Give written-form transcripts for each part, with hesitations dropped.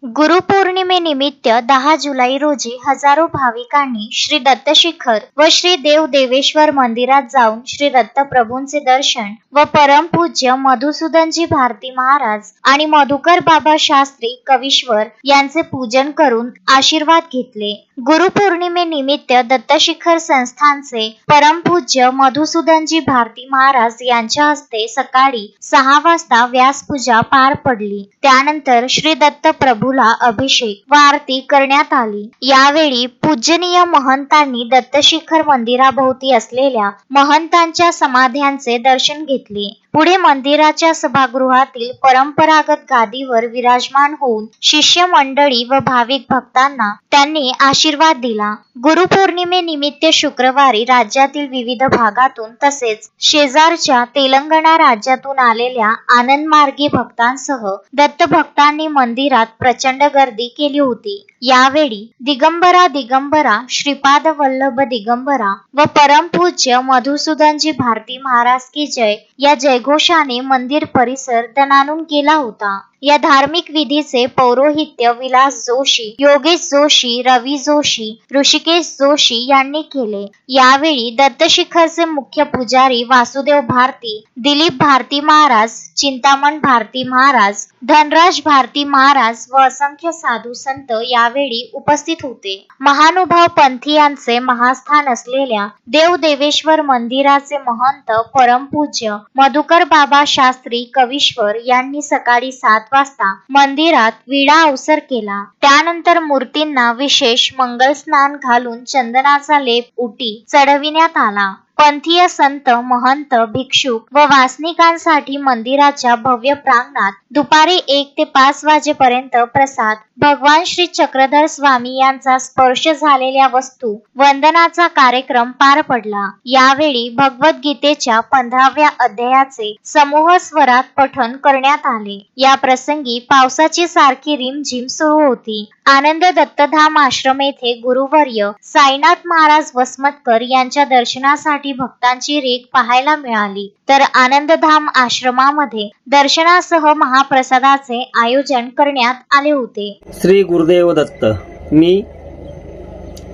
गुरुपौर्णिमेनिमित्त 10 जुलै रोजी हजारो भाविकांनी श्री दत्तशिखर व श्री देव देवेश्वर मंदिरात जाऊन श्री दत्तप्रभूंचे दर्शन व परमपूज्य मधुसूदनजी भारती महाराज आणि मधुकर बाबा शास्त्री कवीश्वर यांचे पूजन करून आशीर्वाद घेतले. गुरुपौर्णिमेनिमित्त दत्तशिखर संस्थानचे परमपूज्य मधुसूदनजी भारती महाराज यांच्या हस्ते सकाळी 6 वाजता व्यासपूजा पार पडली. त्यानंतर श्री दत्त प्रभूला अभिषेक व आरती करण्यात आली. यावेळी पूजनीय महंतांनी दत्तशिखर मंदिराभोवती असलेल्या महंतांच्या समाध्यांचे दर्शन घेतले. पुढे मंदिराच्या सभागृहातील परंपरागत गादीवर विराजमान होऊन शिष्य मंडळी व भाविक भक्तांना त्यांनी आशीर्वाद दिला. गुरुपौर्णिमेनिमित्त शुक्रवारी राज्यातील विविध भागातून तसेच शेजारच्या तेलंगणा राज्यातून आलेल्या आनंदमार्गी भक्तांसह दत्तभक्तांनी मंदिरात प्रचंड गर्दी केली होती. यावेळी दिगंबरा दिगंबरा श्रीपाद वल्लभ दिगंबरा व परमपूज्य मधुसूदनजी भारती महाराज की जय या जयघोषाने मंदिर परिसर दणाणून गेला होता. या धार्मिक विधीचे पौरोहित्य विलास जोशी, योगेश जोशी, रवी जोशी, ऋषिकेश जोशी यांनी केले. यावेळी दत्तशिखरचे मुख्य पुजारी वासुदेव भारती, दिलीप भारती महाराज, चिंतामण भारती महाराज, धनराज भारती महाराज व असंख्य साधू संत यावेळी उपस्थित होते. महानुभाव पंथीयांचे महास्थान असलेल्या देव देवेश्वर मंदिराचे महंत परमपूज्य मधुकर बाबा शास्त्री कवीश्वर यांनी सकाळी 7 वाजता मंदिरात विडा अवसर केला. त्यानंतर मूर्तींना विशेष मंगल स्नान घालून चंदनाचा लेप उटी चढविण्यात आला. पंथीय संत, महंत, भिक्षुक व वासनिकांसाठी मंदिराच्या भव्य प्रांगणात दुपारी 1 ते 5 वाजेपर्यंत प्रसाद, भगवान श्री चक्रधर स्वामी यांचा स्पर्श झालेल्या वस्तू वंदनाचा कार्यक्रम पार पडला. यावेळी भगवद्गीतेच्या 15व्या अध्यायाचे समूह स्वरात पठण करण्यात आले. या प्रसंगी पावसाची सारखी रिमझिम सुरू होती. आनंद दत्तधाम आश्रम येथे गुरुवर्य साईनाथ महाराज वसमतकर यांच्या दर्शनासाठी भक्तांची रेख पाहायला मिळाली. तर आनंदधाम आश्रमामध्ये दर्शनासह महाप्रसादाचे आयोजन करण्यात आले होते. श्री गुरुदेव दत्त. मी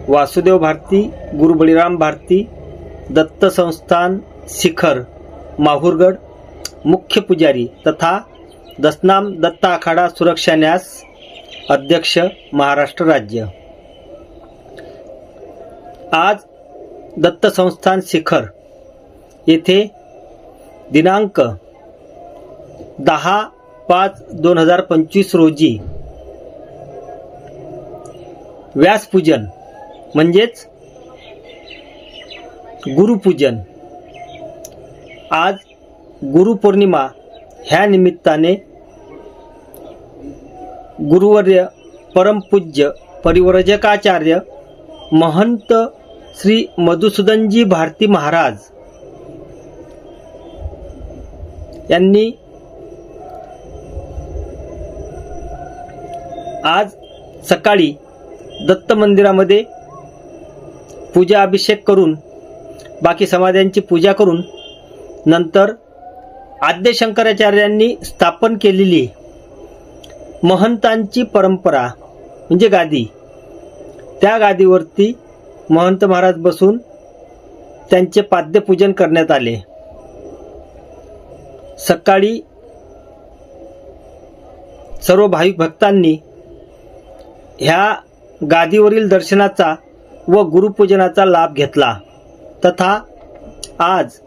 वासुदेव भारती, गुरु बळीराम भारती, दत्त संस्थान शिखर माहुरगड मुख्य पुजारी तथा दसनाम दत्त आखाडा सुरक्षा न्यास अध्यक्ष महाराष्ट्र राज्य. आज दत्त संस्थान शिखर येथे दिनांक 10/5/2025 रोजी व्यासपूजन म्हणजेच गुरुपूजन. आज गुरुपौर्णिमा ह्या निमित्ताने गुरुवर्य परमपूज्य परिव्रजकाचार्य महंत श्री मधुसूदनजी भारती महाराज यांनी आज सकाळी दत्त मंदिरामध्ये पूजा अभिषेक करून बाकी समाध्यांची पूजा करून नंतर आद्य शंकराचार्यांनी स्थापन केलेली महंतांची परंपरा म्हणजे गादी, त्या गादीवरती महंत महाराज बसून त्यांचे पाद्यपूजन करण्यात आले. सकाळी सर्व भाविक भक्तांनी ह्या गादीवरील दर्शनाचा व गुरुपूजनाचा लाभ घेतला. तथा आज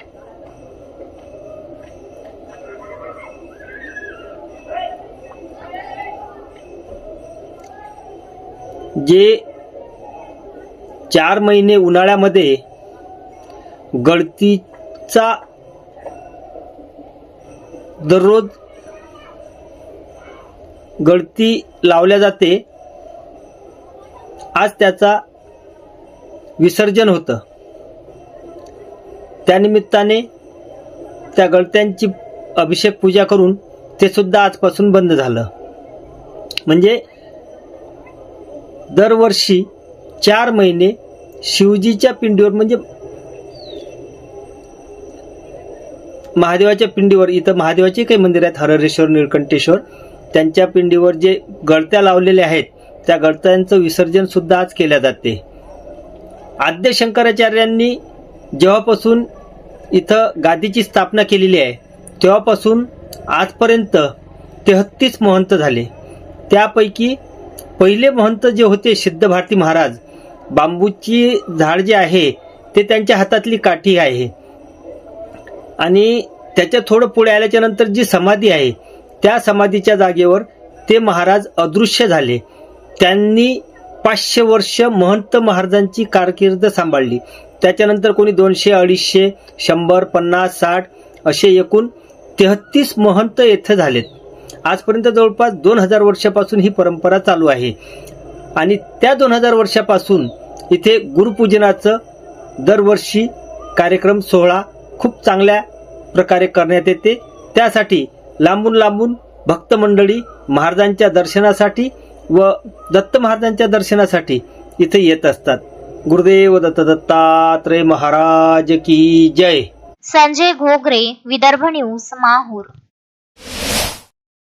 जे 4 महिने उन्हाळ्यामध्ये गळतीचा दररोज गळती लावल्या जाते, आज त्याचा विसर्जन होतं. त्यानिमित्ताने त्या गळत्यांची अभिषेक पूजा करून ते सुद्धा आजपासून बंद झालं. म्हणजे दरवर्षी 4 महिने शिवजीच्या पिंडीवर म्हणजे महादेवाच्या पिंडीवर, इथं महादेवाचे काही मंदिर आहेत, हरहरेश्वर, निळकंठेश्वर, त्यांच्या पिंडीवर जे गळत्या लावलेल्या आहेत त्या गळत्यांचं विसर्जन सुद्धा आज केल्या जाते. आद्य शंकराचार्यांनी जेव्हापासून इथं गादीची स्थापना केलेली आहे तेव्हापासून आजपर्यंत 33 महंत झाले. त्यापैकी पहिले महंत जे होते सिद्ध भारती महाराज, बांबूची झाड जे आहे ते त्यांच्या हातातली काठी आहे आणि त्याच्या थोडं पुढे आल्याच्या नंतर जी समाधी आहे त्या समाधीच्या जागेवर ते महाराज अदृश्य झाले. त्यांनी 500 वर्ष महंत महाराजांची कारकीर्द सांभाळली. त्याच्यानंतर कोणी 200, 250, 100, 50, 60 असे एकूण 33 महंत येथे झालेत. आजपर्यंत जवळपास 2000 वर्षापासून ही परंपरा चालू आहे आणि त्या 2000 वर्षापासून इथे गुरुपूजनाचं दरवर्षी कार्यक्रम सोहळा खूप चांगल्या प्रकारे करण्यात येते. त्यासाठी लांबून लांबून भक्त मंडळी महाराजांच्या दर्शनासाठी व दत्त महाराजांच्या दर्शनासाठी इथे येत असतात. गुरुदेव दत्त दत्तात्रय महाराज की जय. संजय घोगरे, विदर्भ न्यूज, माहूर.